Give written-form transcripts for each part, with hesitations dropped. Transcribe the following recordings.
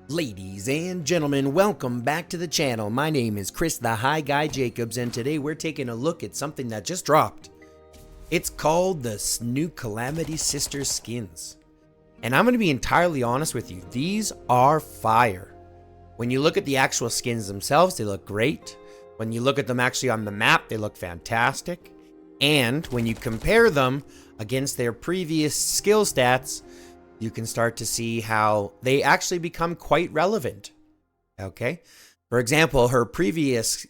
Ladies and gentlemen, welcome back to the channel. My name is Chris the High Guy Jacobs, and today we're taking a look at something that just dropped. It's called the new Calamity Sister skins. And I'm going to be entirely honest with you, these are fire. When you look at the actual skins themselves, they look great. When you look at them actually on the map, they look fantastic. And when you compare them against their previous skill stats, you can start to see how they actually become quite relevant. Okay? For example, her previous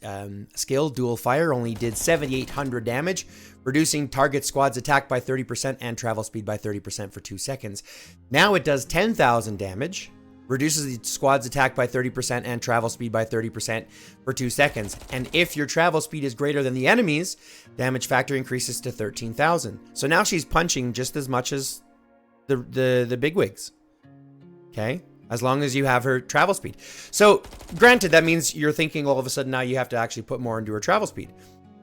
skill, Dual Fire, only did 7,800 damage, reducing target squad's attack by 30% and travel speed by 30% for 2 seconds. Now it does 10,000 damage, reduces the squad's attack by 30% and travel speed by 30% for 2 seconds. And if your travel speed is greater than the enemy's, damage factor increases to 13,000. So now she's punching just as much as the bigwigs. Okay? As long as you have her travel speed. So, granted, that means you're thinking all of a sudden now you have to actually put more into her travel speed.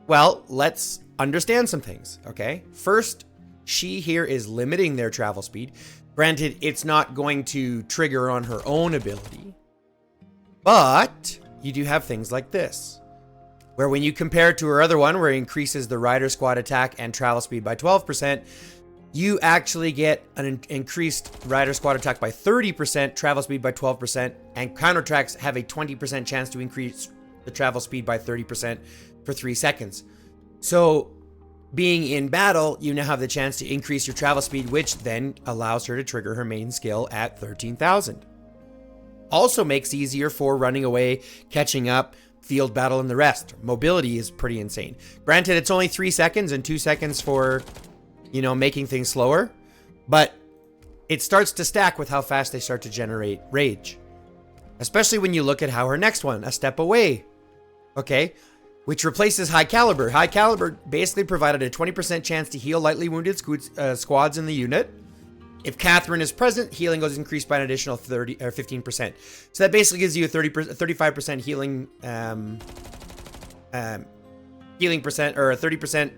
Well, let's understand some things, okay? First, she here is limiting their travel speed. Granted, it's not going to trigger on her own ability. But you do have things like this, where when you compare it to her other one, where it increases the rider squad attack and travel speed by 12%, you actually get an increased rider squad attack by 30%, travel speed by 12%, and counterattacks have a 20% chance to increase the travel speed by 30% for 3 seconds. So, being in battle, you now have the chance to increase your travel speed, which then allows her to trigger her main skill at 13,000. Also makes it easier for running away, catching up, field battle, and the rest. Mobility is pretty insane. Granted, it's only 3 seconds and 2 seconds for, you know, making things slower, but it starts to stack with how fast they start to generate rage. Especially when you look at how her next one, A Step Away, okay, which replaces High Caliber. High Caliber basically provided a 20% chance to heal lightly wounded squads in the unit. If Catherine is present, healing goes increased by an additional 30 or 15%. So that basically gives you a 35% healing healing percent, or a 30%.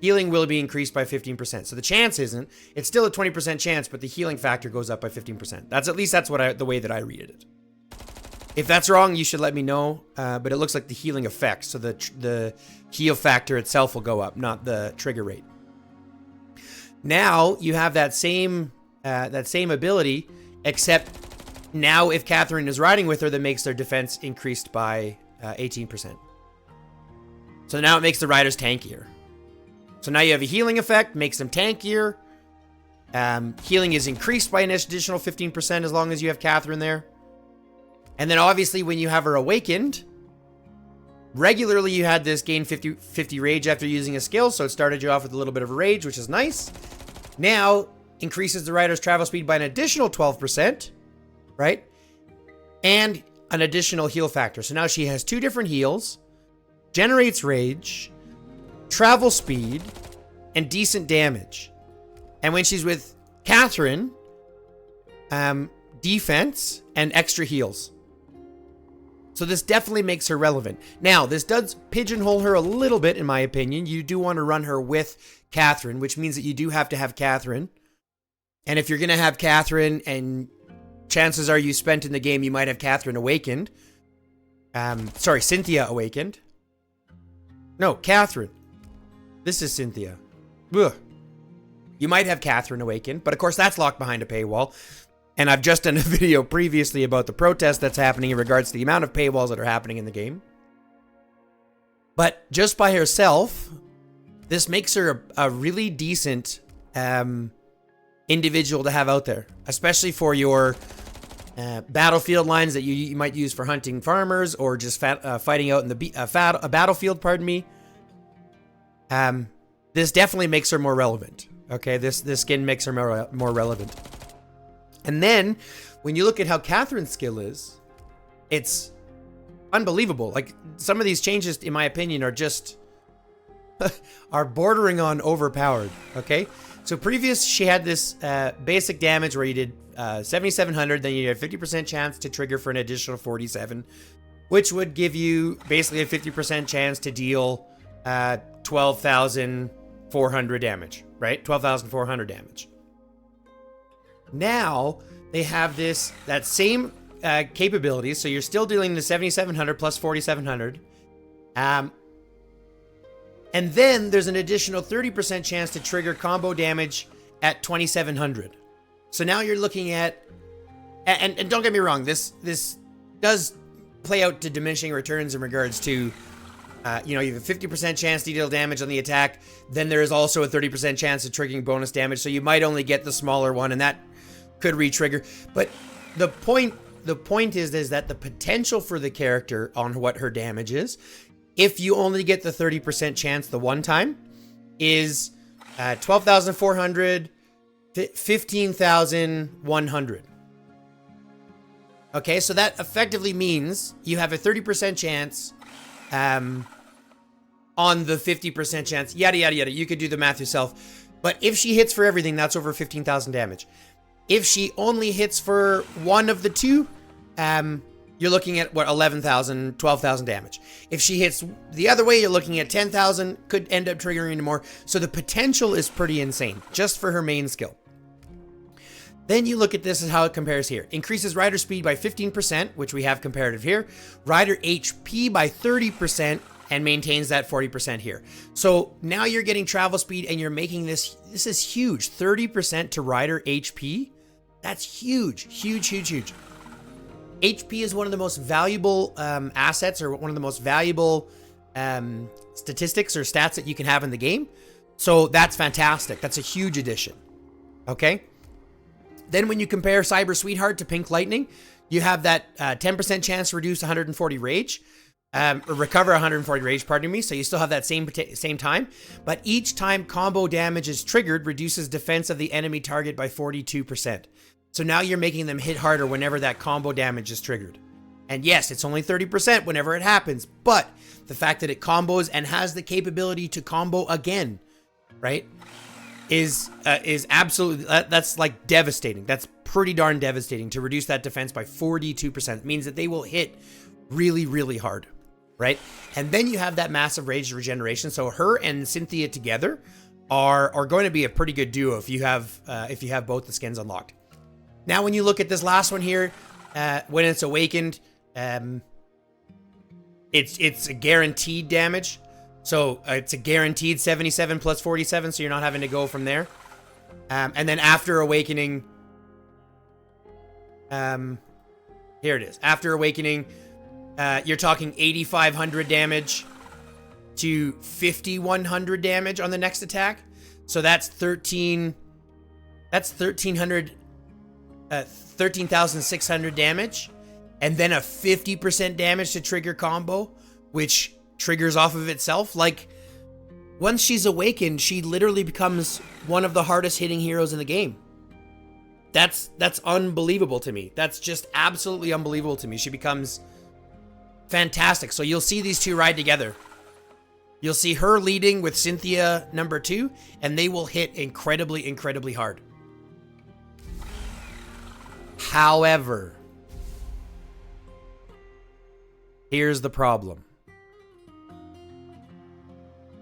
Healing will be increased by 15%. So the chance isn't. It's still a 20% chance, but the healing factor goes up by 15%. That's what the way that I read it. If that's wrong, you should let me know. But it looks like the healing effect. So the heal factor itself will go up, not the trigger rate. Now you have that same ability, except now if Catherine is riding with her, that makes their defense increased by 18%. So now it makes the riders tankier. So now you have a healing effect, makes them tankier. Healing is increased by an additional 15% as long as you have Catherine there. And then obviously when you have her awakened, regularly you had this gain 50 rage after using a skill, so it started you off with a little bit of rage, which is nice. Now, increases the rider's travel speed by an additional 12%, right? And an additional heal factor. So now she has 2 different heals, generates rage, travel speed, and decent damage. And when she's with Catherine, defense and extra heals. So this definitely makes her relevant. Now, this does pigeonhole her a little bit, in my opinion. You do want to run her with Catherine, which means that you do have to have Catherine. And if you're going to have Catherine, and chances are you spent in the game, you might have Catherine awakened. Cynthia awakened. No, Catherine. This is Cynthia. Ugh. You might have Catherine awakened, but of course that's locked behind a paywall. And I've just done a video previously about the protest that's happening in regards to the amount of paywalls that are happening in the game. But just by herself, this makes her a really decent individual to have out there. Especially for your battlefield lines that you might use for hunting farmers, or just fighting out in the battlefield, pardon me. This definitely makes her more relevant. Okay, this skin makes her more relevant. And then, when you look at how Catherine's skill is, it's unbelievable. Like, some of these changes, in my opinion, are just are bordering on overpowered. Okay, so previous she had this basic damage where you did 7,700, then you had a 50% chance to trigger for an additional 47, which would give you basically a 50% chance to deal 12,400 damage, right? 12,400 damage. Now, they have that same capability. So you're still dealing the 7,700 plus 4,700. And then there's an additional 30% chance to trigger combo damage at 2,700. So now you're looking at, and don't get me wrong, this does play out to diminishing returns in regards to, you have a 50% chance to deal damage on the attack. Then there is also a 30% chance of triggering bonus damage. So you might only get the smaller one, and that could re-trigger. But the point is that the potential for the character on what her damage is, if you only get the 30% chance the one time, is 12,400, 15,100. Okay, so that effectively means you have a 30% chance on the 50% chance, yada, yada, yada. You could do the math yourself. But if she hits for everything, that's over 15,000 damage. If she only hits for one of the two, you're looking at, 11,000, 12,000 damage. If she hits the other way, you're looking at 10,000, could end up triggering into more. So the potential is pretty insane, just for her main skill. Then you look at this as how it compares here. Increases rider speed by 15%, which we have comparative here. Rider HP by 30%, and maintains that 40% here. So now you're getting travel speed, and you're making this is huge. 30% to rider HP. That's huge, huge, huge, huge. HP is one of the most valuable assets, or one of the most valuable statistics or stats that you can have in the game. So that's fantastic. That's a huge addition. Okay. Then when you compare Cyber Sweetheart to Pink Lightning, you have that 10% chance to reduce 140 rage, or recover 140 rage, pardon me. So you still have that same time, but each time combo damage is triggered, reduces defense of the enemy target by 42%. So now you're making them hit harder whenever that combo damage is triggered. And yes, it's only 30% whenever it happens, but the fact that it combos and has the capability to combo again, right, is absolutely, that's like devastating. That's pretty darn devastating to reduce that defense by 42%. It means that they will hit really, really hard, right? And then you have that massive rage regeneration. So her and Cynthia together are going to be a pretty good duo if you have both the skins unlocked. Now, when you look at this last one here, when it's awakened, it's a guaranteed damage. So it's a guaranteed 77 plus 47, so you're not having to go from there. And then after awakening, here it is. After awakening, you're talking 8,500 damage to 5,100 damage on the next attack. So that's 13,600 damage, and then a 50% damage to trigger combo, which triggers off of itself. Like, once she's awakened, she literally becomes one of the hardest hitting heroes in the game. That's unbelievable to me. That's just absolutely unbelievable to me. She becomes fantastic. So you'll see these two ride together. You'll see her leading with Cynthia number 2, and they will hit incredibly, incredibly hard. However, here's the problem.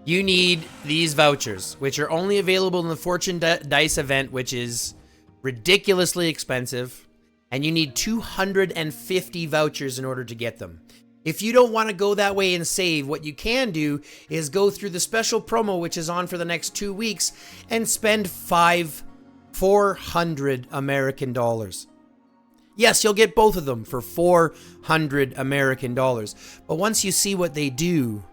You need these vouchers, which are only available in the Fortune Dice event, which is ridiculously expensive, and you need 250 vouchers in order to get them. If you don't want to go that way and save, what you can do is go through the special promo, which is on for the next 2 weeks, and spend 400 American dollars. Yes, you'll get both of them for 400 American dollars. But once you see what they do,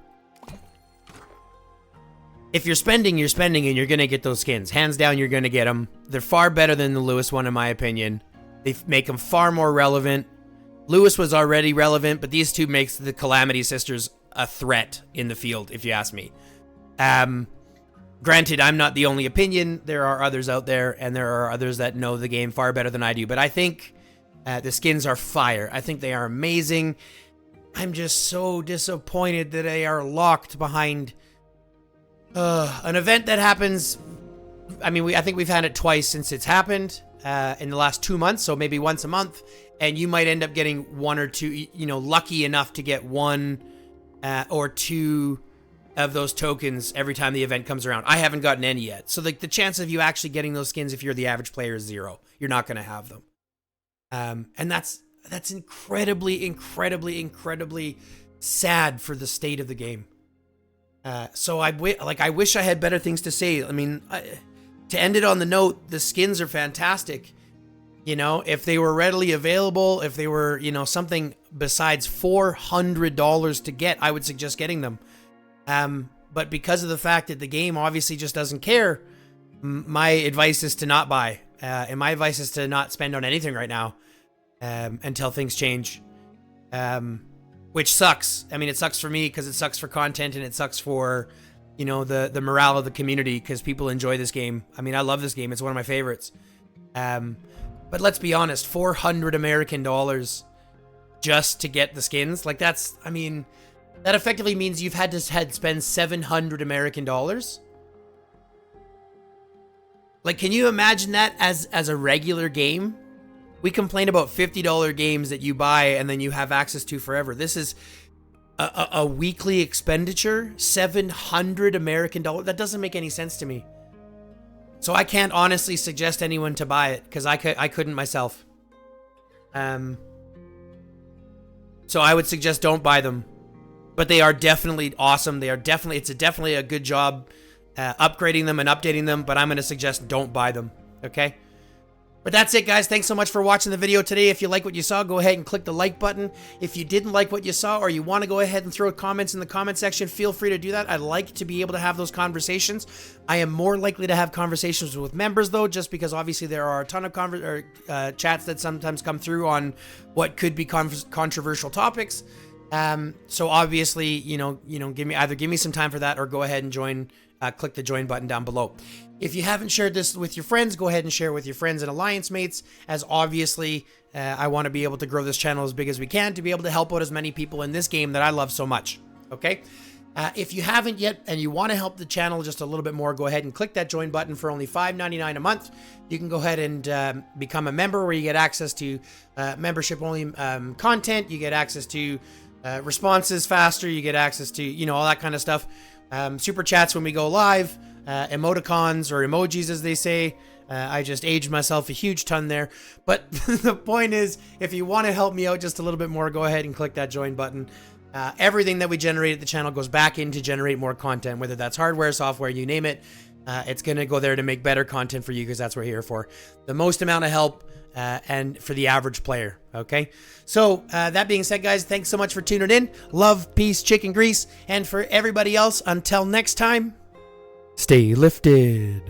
if you're spending, you're spending, and you're going to get those skins. Hands down, you're going to get them. They're far better than the Lewis one, in my opinion. They make them far more relevant. Lewis was already relevant, but these two makes the Calamity sisters a threat in the field, if you ask me. Granted, I'm not the only opinion. There are others out there, and there are others that know the game far better than I do. But I think the skins are fire. I think they are amazing. I'm just so disappointed that they are locked behind an event that happens. I mean, I think we've had it twice since it's happened in the last 2 months, so maybe once a month. And you might end up getting one or two, lucky enough to get one or two of those tokens every time the event comes around. I haven't gotten any yet. So the chance of you actually getting those skins if you're the average player is 0. You're not going to have them. And that's incredibly sad for the state of the game. So I wish I had better things to say. I mean, to end it on the note, the skins are fantastic. You know, if they were readily available, if they were, you know, something besides $400 to get, I would suggest getting them. But because of the fact that the game obviously just doesn't care, my advice is to not buy. And my advice is to not spend on anything right now until things change. Which sucks. I mean, it sucks for me because it sucks for content, and it sucks for, you know, the morale of the community because people enjoy this game. I mean, I love this game. It's one of my favorites. But let's be honest, 400 American dollars just to get the skins, like that's, I mean, that effectively means you've had to spend 700 American dollars. Like, can you imagine that as a regular game? We complain about $50 games that you buy and then you have access to forever. This is a weekly expenditure, 700 American dollars. That doesn't make any sense to me. So I can't honestly suggest anyone to buy it because I couldn't myself. So I would suggest don't buy them. But they are definitely awesome. It's definitely a good job upgrading them and updating them, but I'm going to suggest don't buy them, okay? But that's it, guys. Thanks so much for watching the video today. If you like what you saw, go ahead and click the like button. If you didn't like what you saw or you want to go ahead and throw comments in the comment section, feel free to do that. I'd like to be able to have those conversations. I am more likely to have conversations with members, though, just because obviously there are a ton of chats that sometimes come through on what could be controversial topics. So obviously, you know, give me some time for that or go ahead and join, click the join button down below. If you haven't shared this with your friends, go ahead and share it with your friends and alliance mates, as obviously I want to be able to grow this channel as big as we can to be able to help out as many people in this game that I love so much. Okay? If you haven't yet and you want to help the channel just a little bit more, go ahead and click that join button for only $5.99 a month. You can go ahead and become a member where you get access to membership-only content. You get access to responses faster. You get access to, you know, all that kind of stuff. Super chats when we go live. Emoticons or emojis, as they say. I just aged myself a huge ton there. But the point is, if you want to help me out just a little bit more, go ahead and click that join button. Everything that we generate at the channel goes back in to generate more content, whether that's hardware, software, you name it. It's going to go there to make better content for you because that's what we're here for. The most amount of help and for the average player, okay? So that being said, guys, thanks so much for tuning in. Love, peace, chicken grease. And for everybody else, until next time, stay lifted.